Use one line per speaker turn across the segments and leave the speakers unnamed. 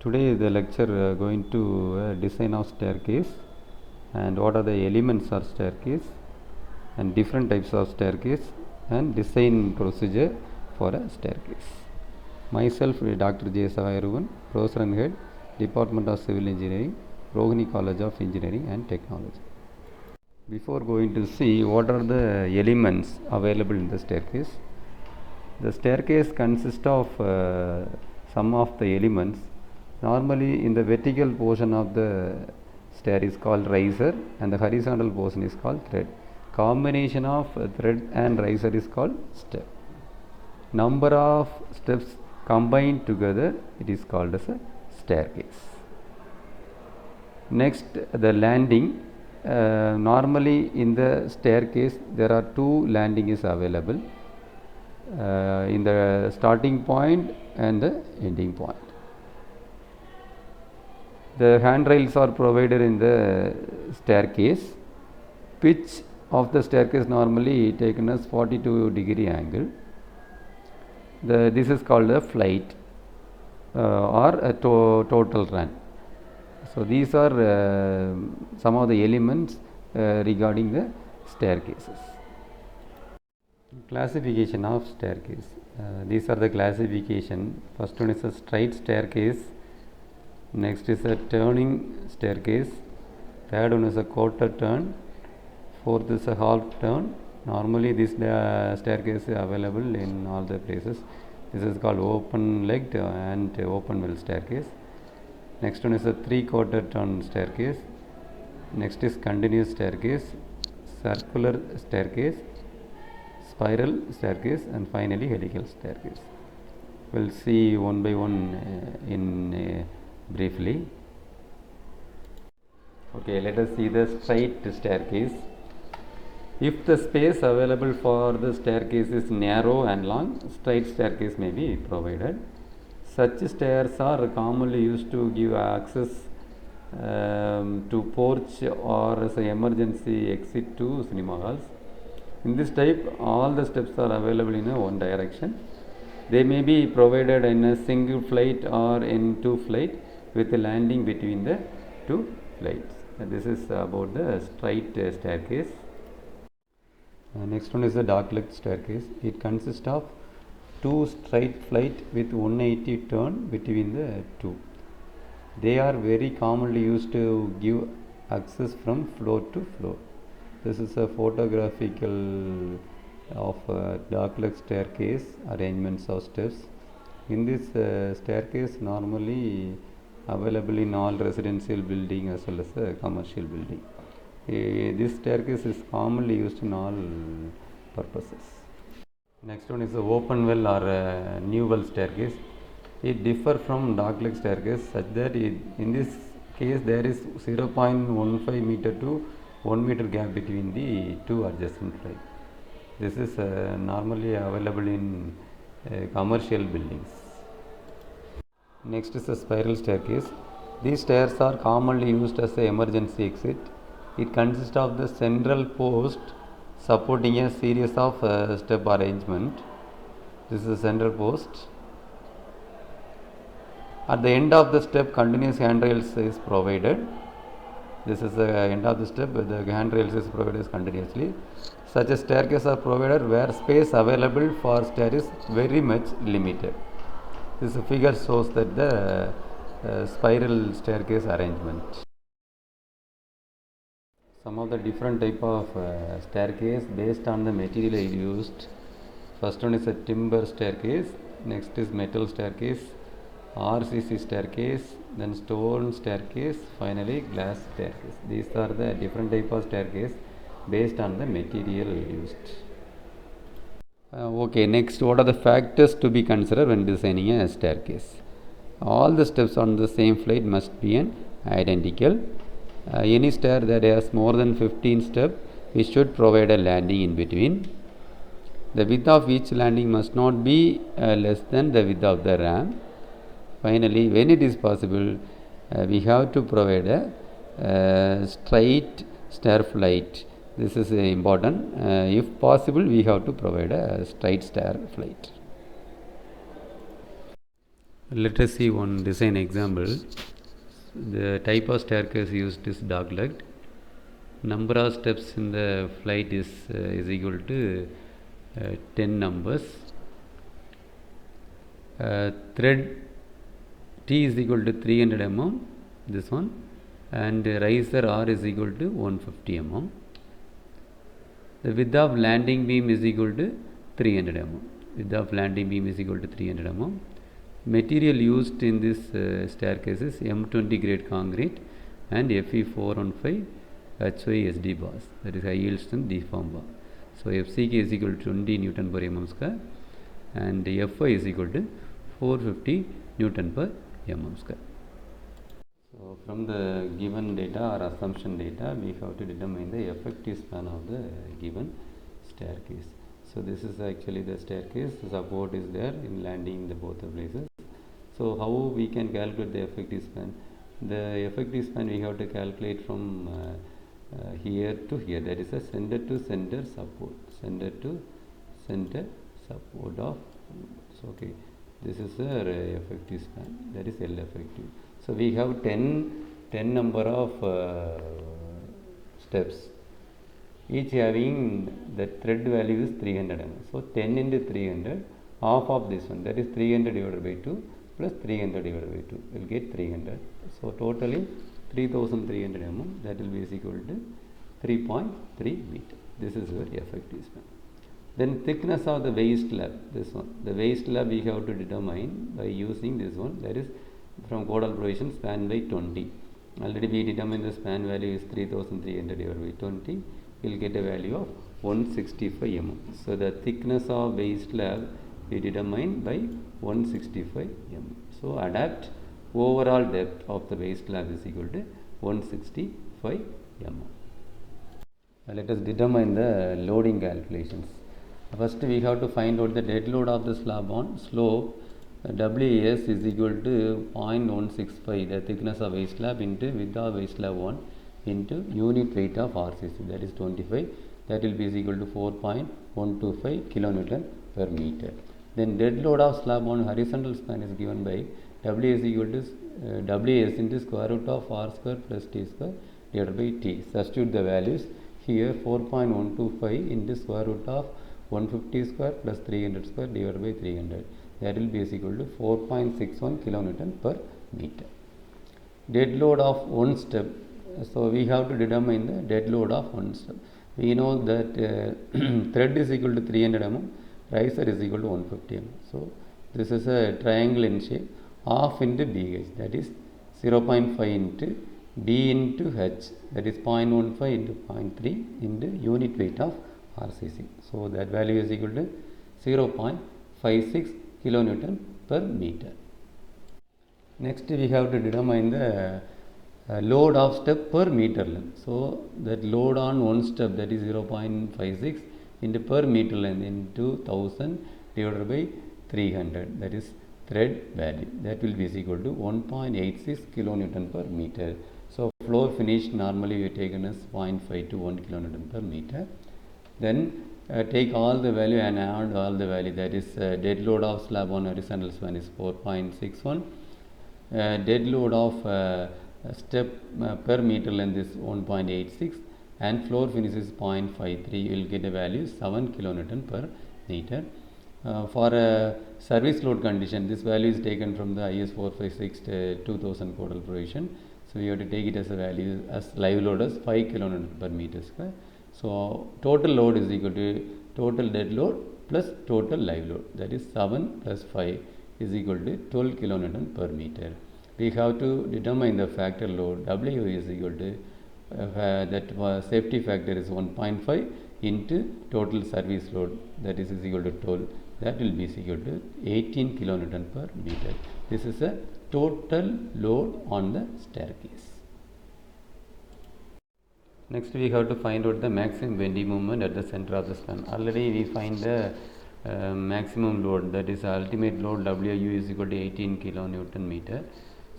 Today the lecture going to design of staircase and what are the elements of staircase and different types of staircase and design procedure for a staircase. Myself Dr. J. Savayarugan, Professor and Head, Department of Civil Engineering, Rohini College of Engineering and Technology. Before going to see what are the elements available in the staircase, the staircase consists of some of the elements. Normally in the vertical portion of the stair is called riser and the horizontal portion is called thread. Combination of thread and riser is called step. Number of steps combined together, it is called as a staircase. Next, the landing. Normally in the staircase there are two landings available in the starting point and the ending point. The handrails are provided in the staircase. Pitch of the staircase normally taken as 42-degree angle. This is called a flight or a total run. So these are some of the elements regarding the staircases. Classification of staircase. These are the classification. First one is a straight staircase. Next is a turning staircase. Third one is a quarter turn. Fourth is a half turn. Normally this staircase is available in all the places. This is called open legged and open well staircase. Next one is a 3/4 turn staircase. Next is continuous staircase, circular staircase, spiral staircase, and finally helical staircase. We'll see one by one briefly. Okay, let us see the straight staircase. If the space available for the staircase is narrow and long, straight staircase may be provided. Such stairs are commonly used to give access to porch or as an emergency exit to cinema halls. In this type, all the steps are available in one direction. They may be provided in a single flight or in two flight with a landing between the two flights. This is about the straight staircase. Next one is the dog leg staircase. It consists of two straight flight with 180 turn between the two. They are very commonly used to give access from floor to floor. This is a photographical of dogleg staircase arrangements of steps. In this staircase normally available in all residential building as well as a commercial building. This staircase is commonly used in all purposes. Next one is the open well or new well staircase. It differs from dogleg staircase such that in this case there is 0.15 meter to 1 meter gap between the two adjacent flights. This is normally available in commercial buildings. Next is the spiral staircase. These stairs are commonly used as an emergency exit. It consists of the central post supporting a series of step arrangement. This is the central post. At the end of the step, continuous handrails is provided. This is the end of the step. The handrails is provided continuously. Such a staircase are provided where space available for stair is very much limited. This figure shows that the spiral staircase arrangement. Some of the different type of staircase based on the material used. First one is a timber staircase. Next is metal staircase, RCC staircase, then stone staircase, finally glass staircase. These are the different type of staircase based on the material used. Okay, next, what are the factors to be considered when designing a staircase? All the steps on the same flight must be identical. Any stair that has more than 15 steps, we should provide a landing in between. The width of each landing must not be less than the width of the ramp. Finally, when it is possible, we have to provide a straight stair flight. This is important. If possible, we have to provide a straight stair flight. Let us see one design example. The type of staircase used is dogleg. Number of steps in the flight is equal to 10 numbers. Thread T is equal to 300 mm, this one, and riser R is equal to 150 mm. The width of landing beam is equal to 300 mm. Width of landing beam is equal to 300 mm. Material used in this staircase is M20 grade concrete and Fe415 HYSD bars, that is high yield strength deform bar. So FCK is equal to 20 Newton per mm square and Fy is equal to 450 Newton per mm square. So from the given data or assumption data, we have to determine the effective span of the given staircase. So this is actually the staircase. The support is there in landing in the both the places. So how we can calculate the effective span? The effective span we have to calculate from here to here. That is a center to center support. Center to center support of. So okay, this is the effective span. That is L effective. So we have 10 number of steps, each having the thread value is 300 mm. So 10 into 300, half of this one, that is 300 divided by 2 plus 300 divided by 2 will get 300. So totally 3300 mm, that will be equal to 3.3 meter. This is your effective span. Then thickness of the waist slab, this one. The waist slab we have to determine by using this one, that is from Codal provision span by 20. Already we determined the span value is 3300 divided by 20. We will get a value of 165 mm. So the thickness of waist slab we determine by 165 mm. So adapt overall depth of the waist slab is equal to 165 mm. Let us determine the loading calculations. First we have to find out the dead load of the slab on slope. WS is equal to 0.165, the thickness of waist slab, into width of waist slab 1 into unit weight of RCC, that is 25, that will be equal to 4.125 kilonewton per meter. Then dead load of slab on horizontal span is given by W is equal to WS into square root of R square plus T square divided by T. Substitute the values here. 4.125 into square root of 150 square plus 300 square divided by 300. That will be equal to 4.61 kilonewton per meter. Dead load of one step. So we have to determine the dead load of one step. We know that thread is equal to 300 mm, riser is equal to 150 mm. So this is a triangle in shape. Half into BH, that is 0.5 into B into H, that is 0.15 into 0.3 into unit weight of RCC. So that value is equal to 0.56 kilonewton per meter. Next we have to determine the load of step per meter length. So that load on one step, that is 0.56 into per meter length into 1000 divided by 300, that is thread value, that will be equal to 1.86 kilonewton per meter. So floor finish normally we taken as 0.5 to 1 kilonewton per meter. Then take all the value and add all the value, that is dead load of slab on horizontal span is 4.61, dead load of step per meter length is 1.86 and floor finish is 0.53. You will get a value 7 kilonewton per meter. For a service load condition, this value is taken from the IS 456 2000 Codal provision. So we have to take it as a value as live load as 5 kilonewton per meter square. So total load is equal to total dead load plus total live load, that is 7 plus 5 is equal to 12 kilonewton per meter. We have to determine the factor load. W is equal to that safety factor is 1.5 into total service load, that is equal to 12, that will be equal to 18 kilonewton per meter. This is a total load on the staircase. Next we have to find out the maximum bending moment at the center of the span. Already we find the maximum load, that is ultimate load WU is equal to 18 kilonewton meter.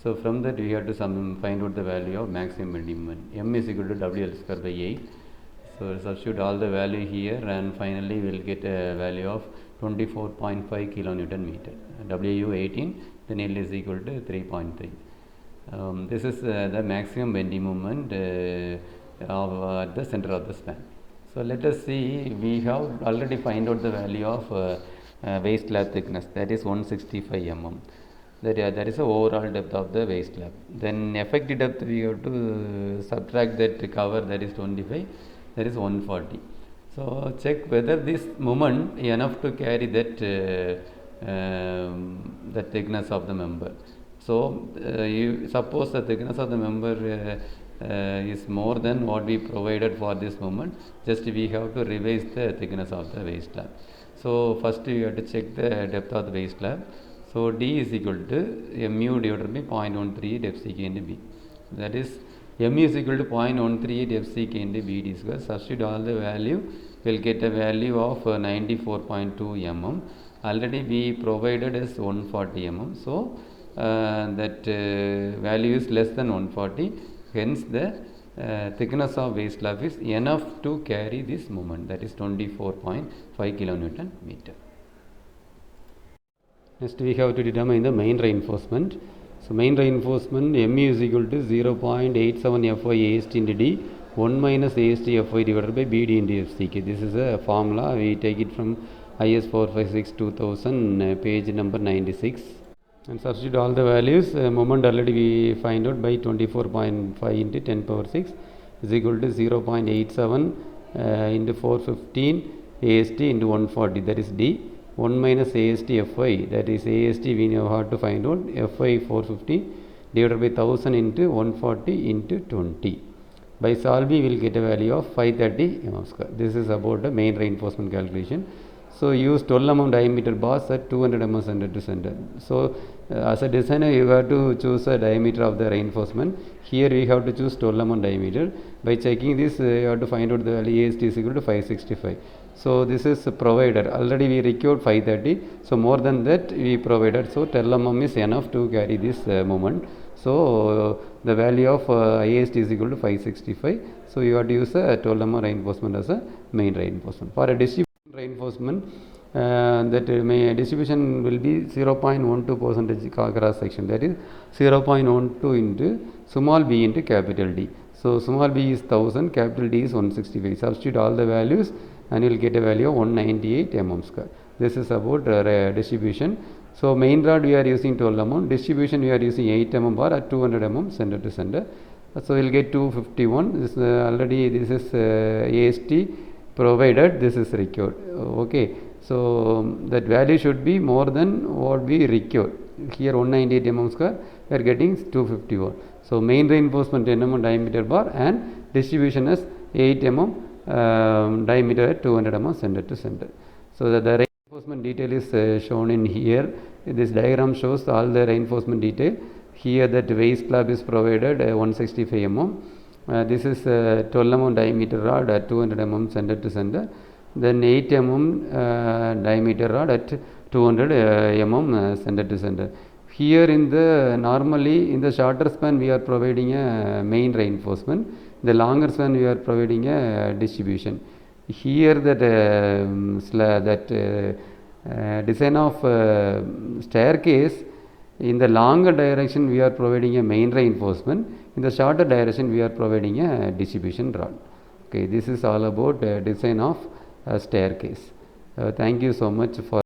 So from that we have to find out the value of maximum bending moment. M is equal to WL square by 8. So substitute all the value here and finally we will get a value of 24.5 kilonewton meter. WU 18, then L is equal to 3.3. This is the maximum bending moment at the center of the span. So let us see, we have already find out the value of waist slab thickness, that is 165 mm. That is the overall depth of the waist slab. Then effective depth we have to subtract that cover, that is 25, that is 140. So check whether this moment enough to carry that the thickness of the member. So you suppose the thickness of the member is more than what we provided for this moment, just we have to revise the thickness of the waist slab. So first we have to check the depth of the waist slab. So D is equal to mu divided by 0.138 FCK into B. That is mu is equal to 0.138 FCK into BD square. Substitute all the value, we'll get a value of 94.2 mm. Already we provided as 140 mm. So that value is less than 140. Hence the thickness of waist slab is enough to carry this moment, that is 24.5 kilonewton meter. Next we have to determine the main reinforcement. So main reinforcement mu is equal to 0.87 Fy AST into D 1 minus AST Fy divided by BD into FCK. This is a formula, we take it from IS 456 2000 page number 96. And substitute all the values. Moment already we find out by 24.5 into 10 power 6 is equal to 0.87 into 415 AST into 140, that is D. 1 minus AST Fy, that is AST we know how to find out, Fy 450 divided by 1000 into 140 into 20. By solving we will get a value of 530 mm square. This is about the main reinforcement calculation. So use 12 mm diameter bars at 200 mm center to center. So as a designer you have to choose a diameter of the reinforcement. Here we have to choose 12 mm diameter. By checking this you have to find out the value AST is equal to 565. So this is provided. Already we required 530. So more than that we provided. So 12 mm is enough to carry this moment. So the value of AST is equal to 565. So you have to use a 12 mm reinforcement as a main reinforcement. For a distribution reinforcement, that distribution will be 0.12% cross section, that is 0.12 into small b into capital D. So small b is 1000, capital D is 165. Substitute all the values and you will get a value of 198 mm square. This is about distribution. So main rod we are using 12 mm, distribution we are using 8 mm bar at 200 mm center to center. So we will get 251. This already this is AST provided, this is required. Okay, so that value should be more than what we required. Here 198 mm square, we are getting 251. So main reinforcement 10 mm diameter bar and distribution is 8 mm diameter at 200 mm center to center. So the reinforcement detail is shown in here. This diagram shows all the reinforcement detail. Here that waist slab is provided 165 mm. This is 12 mm diameter rod at 200 mm center to center. Then 8 mm diameter rod at 200 mm center to center. Here in the normally in the shorter span we are providing a main reinforcement. The longer span we are providing a distribution. Here that design of staircase, in the longer direction we are providing a main reinforcement, in the shorter direction we are providing a distribution rod. Okay, this is all about design of a staircase. Thank you so much for